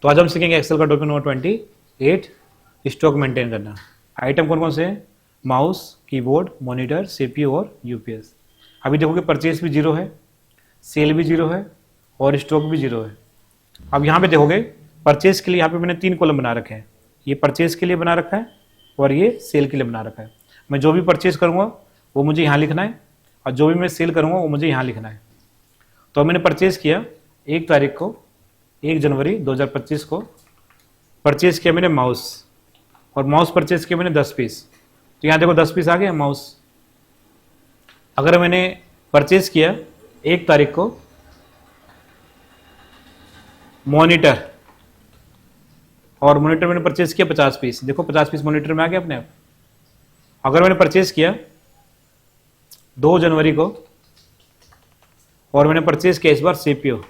तो आज हम सीखेंगे एक्सेल का टॉपिक नंबर 28, स्टॉक मेंटेन करना। आइटम कौन कौन से हैं? माउस, कीबोर्ड, मॉनिटर, सीपीयू और यूपीएस। अभी देखोगे परचेज भी जीरो है, सेल भी जीरो है और स्टॉक भी जीरो है। अब यहाँ पे देखोगे परचेज के लिए यहाँ पे मैंने 3 कॉलम बना रखे हैं। ये परचेज के लिए बना रखा है और ये सेल के लिए बना रखा है। मैं जो भी परचेज करूँगा वो मुझे यहाँ लिखना है और जो भी मैं सेल करूँगा वो मुझे यहाँ लिखना है। तो मैंने परचेज किया 1 तारीख को, 1 जनवरी 2025 को परचेज किया मैंने माउस, और माउस परचेज किया मैंने 10 पीस। तो यहाँ देखो 10 पीस आ गया माउस। अगर मैंने परचेज किया 1 तारीख को मॉनिटर, और मॉनिटर मैंने परचेज किया 50 पीस, देखो 50 पीस मॉनिटर में आ गया अपने आप। अगर मैंने परचेज किया 2 जनवरी को और मैंने परचेज किया इस बार सीपीयू,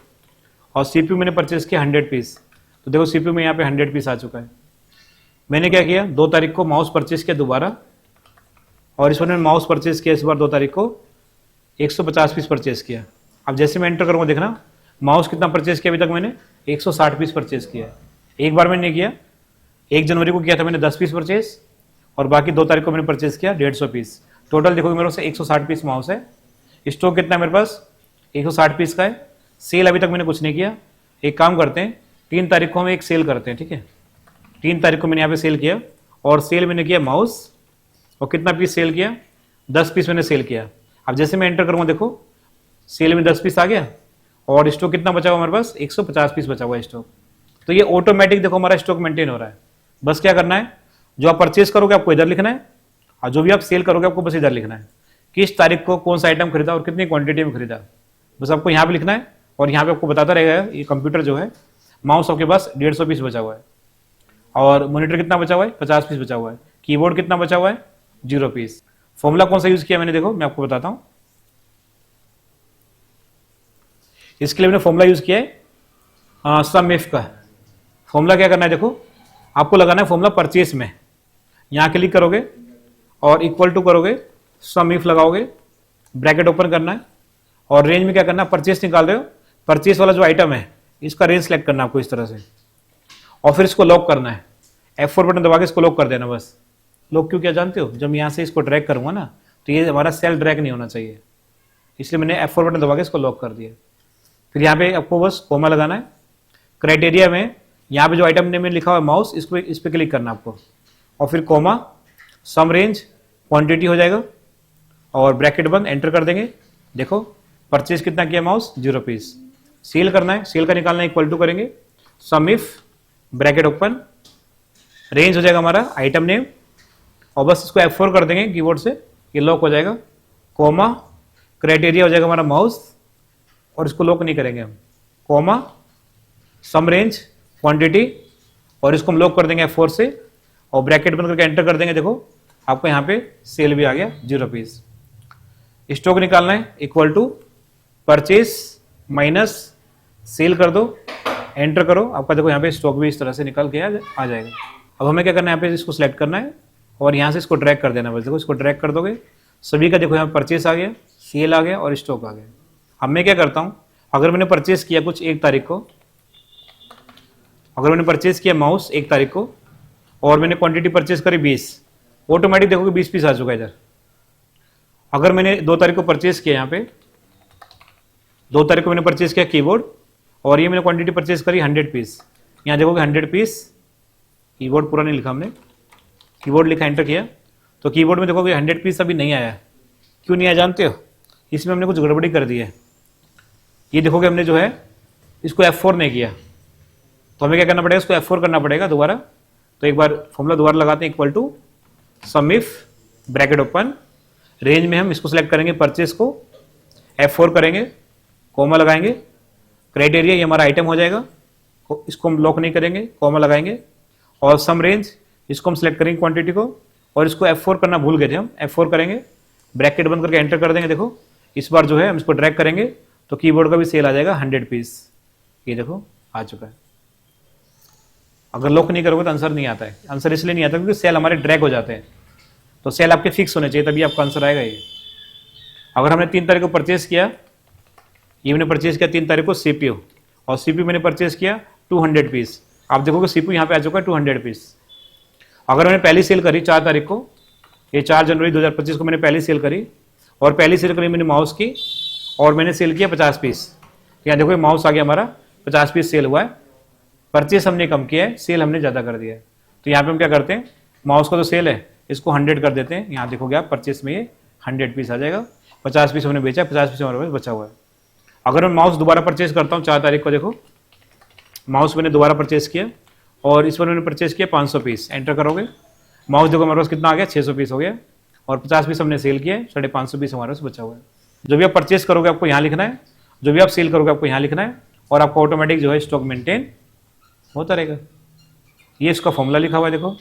और सीपीयू मैंने परचेज किया 100 पीस, तो देखो सीपीयू में यहाँ पे 100 पीस आ चुका है। मैंने क्या किया 2 तारीख को माउस परचेज किया दोबारा, और इस बार मैंने माउस परचेज किया इस बार 2 तारीख को 150 पीस परचेज किया। अब जैसे मैं एंटर करूँगा देखना माउस कितना परचेज किया अभी तक मैंने 160 पीस परचेज किया है। एक बार मैंने किया 1 जनवरी को किया था मैंने 10 पीस परचेज, और बाकी 2 तारीख को मैंने परचेज किया 150 पीस। टोटल देखोगे मेरे पास 160 पीस माउस है। स्टॉक कितना है मेरे पास 160 पीस का है। सेल अभी तक मैंने कुछ नहीं किया। एक काम करते हैं 3 तारीख को हम एक सेल करते हैं, ठीक है। 3 तारीख को मैंने यहाँ पे सेल किया, और सेल मैंने किया माउस, और कितना पीस सेल किया 10 पीस मैंने सेल किया। अब जैसे मैं एंटर करूँगा देखो सेल में 10 पीस आ गया, और स्टॉक कितना बचा हुआ हमारे पास 150 पीस बचा हुआ है स्टॉक। तो ये ऑटोमेटिक देखो हमारा स्टॉक मेंटेन हो रहा है। बस क्या करना है, जो आप परचेज करोगे आपको इधर लिखना है, और जो भी आप सेल करोगे आपको बस इधर लिखना है किस तारीख को कौन सा आइटम खरीदा और कितनी क्वांटिटी में खरीदा। बस आपको यहाँ पे लिखना है, और यहाँ पे आपको बताता रहेगा ये कंप्यूटर जो है। माउस आपके पास 150 पीस बचा हुआ है, और मॉनिटर कितना बचा हुआ है 50 पीस बचा हुआ है, कीबोर्ड कितना बचा हुआ है 0 पीस। फॉर्मूला कौन सा यूज किया मैंने, देखो मैं आपको बताता हूँ। इसके लिए मैंने फॉर्मूला यूज किया है सम इफ का। फॉर्मूला क्या करना है, देखो आपको लगाना है फॉर्मूला परचेस में। यहाँ क्लिक करोगे और इक्वल टू करोगे, सम इफ लगाओगे, ब्रैकेट ओपन करना है, और रेंज में क्या करना है परचेस निकाल रहे हो, परचेस वाला जो आइटम है इसका रेंज सेलेक्ट करना है आपको इस तरह से, और फिर इसको लॉक करना है। F4 बटन दबा के इसको लॉक कर देना बस। लॉक क्यों क्या जानते हो, जब यहाँ से इसको ड्रैग करूंगा ना तो ये हमारा सेल ड्रैग नहीं होना चाहिए, इसलिए मैंने F4 बटन दबा के इसको लॉक कर दिया। फिर यहाँ पे आपको बस कोमा लगाना है। क्राइटेरिया में यहाँ पे जो आइटम नेम में लिखा हुआ है माउस, इसको इस पर क्लिक करना आपको, और फिर कोमा, सम रेंज, क्वांटिटी हो जाएगा, और ब्रैकेट बंद, एंटर कर देंगे। देखो परचेज कितना किया माउस 0 पीस। सेल करना है, सेल का निकालना है, इक्वल टू करेंगे, सम इफ, ब्रैकेट ओपन, रेंज हो जाएगा हमारा आइटम नेम, और बस इसको F4 कर देंगे कीबोर्ड से, ये लॉक हो जाएगा। कोमा, क्राइटेरिया हो जाएगा हमारा माउस, और इसको लॉक नहीं करेंगे हम, कोमा, सम रेंज, क्वांटिटी, और इसको हम लॉक कर देंगे F4 से, और ब्रैकेट बंद करके एंटर कर देंगे। देखो आपको यहाँ पे सेल भी आ गया 0 पीस। स्टॉक निकालना है, equal to purchase minus sale कर दो, एंटर करो, आपका देखो यहाँ पे स्टॉक भी इस तरह से निकल के आ जाएगा। अब हमें क्या करना है, यहाँ पे इसको सिलेक्ट करना है और यहाँ से इसको ड्रैग कर देना। बस देखो इसको ड्रैग कर दोगे, सभी का देखो यहाँ परचेस आ गया, सेल आ गया और स्टॉक आ गया। अब मैं क्या करता हूँ, अगर मैंने परचेस किया कुछ 1 तारीख को, अगर मैंने परचेस किया माउस 1 तारीख को, और मैंने क्वांटिटी परचेस करी 20, ऑटोमेटिक देखोगे 20 पीस आ चुका है इधर। अगर मैंने 2 तारीख को परचेस किया, यहाँ पे 2 तारीख को मैंने परचेस किया कीबोर्ड, और ये मैंने क्वांटिटी परचेस करी 100 पीस, यहाँ देखोगे 100 पीस। कीबोर्ड पूरा नहीं लिखा हमने, कीबोर्ड लिखा, एंटर किया, तो कीबोर्ड में देखोगे 100 पीस अभी नहीं आया। क्यों नहीं आया जानते हो, इसमें हमने कुछ गड़बड़ी कर दी है। ये देखोगे हमने जो है इसको F4 नहीं किया, तो हमें क्या करना पड़ेगा, इसको F4 करना पड़ेगा दोबारा। तो एक बार फॉर्मूला दोबारा लगाते हैं, equal to sum if, bracket open, range में हम इसको सिलेक्ट करेंगे परचेस को, F4 करेंगे, कोमा लगाएंगे, क्राइटेरिया ये हमारा आइटम हो जाएगा, इसको हम लॉक नहीं करेंगे, कोमा लगाएंगे, और सम रेंज इसको हम सिलेक्ट करेंगे क्वांटिटी को, और इसको F4 करना भूल गए थे हम, F4 करेंगे, ब्रैकेट बंद करके एंटर कर देंगे। देखो इस बार जो है हम इसको ड्रैग करेंगे तो कीबोर्ड का भी सेल आ जाएगा 100 पीस, ये देखो आ चुका है। अगर लॉक नहीं करोगे तो आंसर नहीं आता है। आंसर इसलिए नहीं आता क्योंकि सेल हमारे ड्रैग हो जाते हैं, तो सेल आपके फिक्स होने चाहिए तभी आपका आंसर आएगा ये। अगर हमने 3 तारीख को परचेस किया, ये मैंने परचेस किया 3 तारीख को सीपीयू, और सीपीयू मैंने परचेस किया 200 पीस, आप देखोगे सीपीयू यहाँ पे आ चुका है 200 पीस। अगर मैंने पहली सेल करी 4 तारीख को, ये 4 जनवरी 2025 को मैंने पहली सेल करी, और पहली सेल करी मैंने माउस की, और मैंने सेल किया 50 पीस। यहाँ देखो माउस आ गया हमारा 50 पीस सेल हुआ है। परचेस हमने कम किया है, सेल हमने ज़्यादा कर दिया है। तो यहाँ पे हम क्या करते हैं, माउस का जो सेल है इसको 100 कर देते हैं। यहाँ देखोगे आप परचेस में ये 100 पीस आ जाएगा। 50 पीस हमने बेचा, 50 पीस हमारे पास बचा हुआ है। अगर मैं माउस दोबारा परचेस करता हूँ 4 तारीख को, देखो माउस मैंने दोबारा परचेस किया, और इस पर मैंने परचेस किया 500 पीस। एंटर करोगे, माउस देखो हमारे पास कितना आ गया, 600 पीस हो गया, और 50 पीस हमने सेल किया, 550 पीस हमारे पास बचा हुआ है। जो भी आप परचेस करोगे आपको यहाँ लिखना है, जो भी आप सेल करोगे आपको यहाँ लिखना है, और आपको ऑटोमेटिक जो है स्टॉक मेंटेन होता रहेगा। ये इसका फॉर्मूला लिखा हुआ है, देखो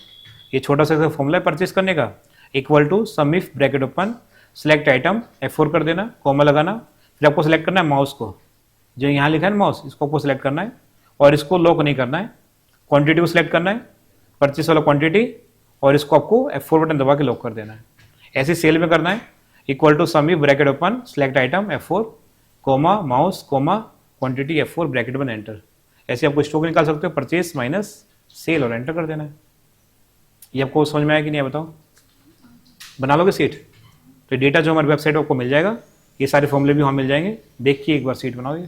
ये छोटा सा फॉर्मूला है परचेस करने का, equal to sum if bracket open select item F4 कर देना, कॉमा लगाना, फिर आपको सेलेक्ट करना है माउस को, जो यहाँ लिखा है ना माउस, इसको आपको सेलेक्ट करना है, और इसको लॉक नहीं करना है, क्वांटिटी को सिलेक्ट करना है, परचेस वाला क्वांटिटी, और इसको आपको F4 बटन दबा के लॉक कर देना है। ऐसे सेल में करना है, equal to sum if bracket open select item F4 comma mouse comma quantity F4 bracket बन एंटर। ऐसे आपको स्टॉक निकाल सकते हो, परचेस माइनस सेल, और एंटर कर देना है। ये आपको समझ में आया कि नहीं बताओ? बना लोगे सीट? तो डेटा जो हमारी वेबसाइट पर आपको मिल जाएगा, ये सारे फॉर्मूले भी वहाँ मिल जाएंगे। देखिए एक बार सीट बनाओगे।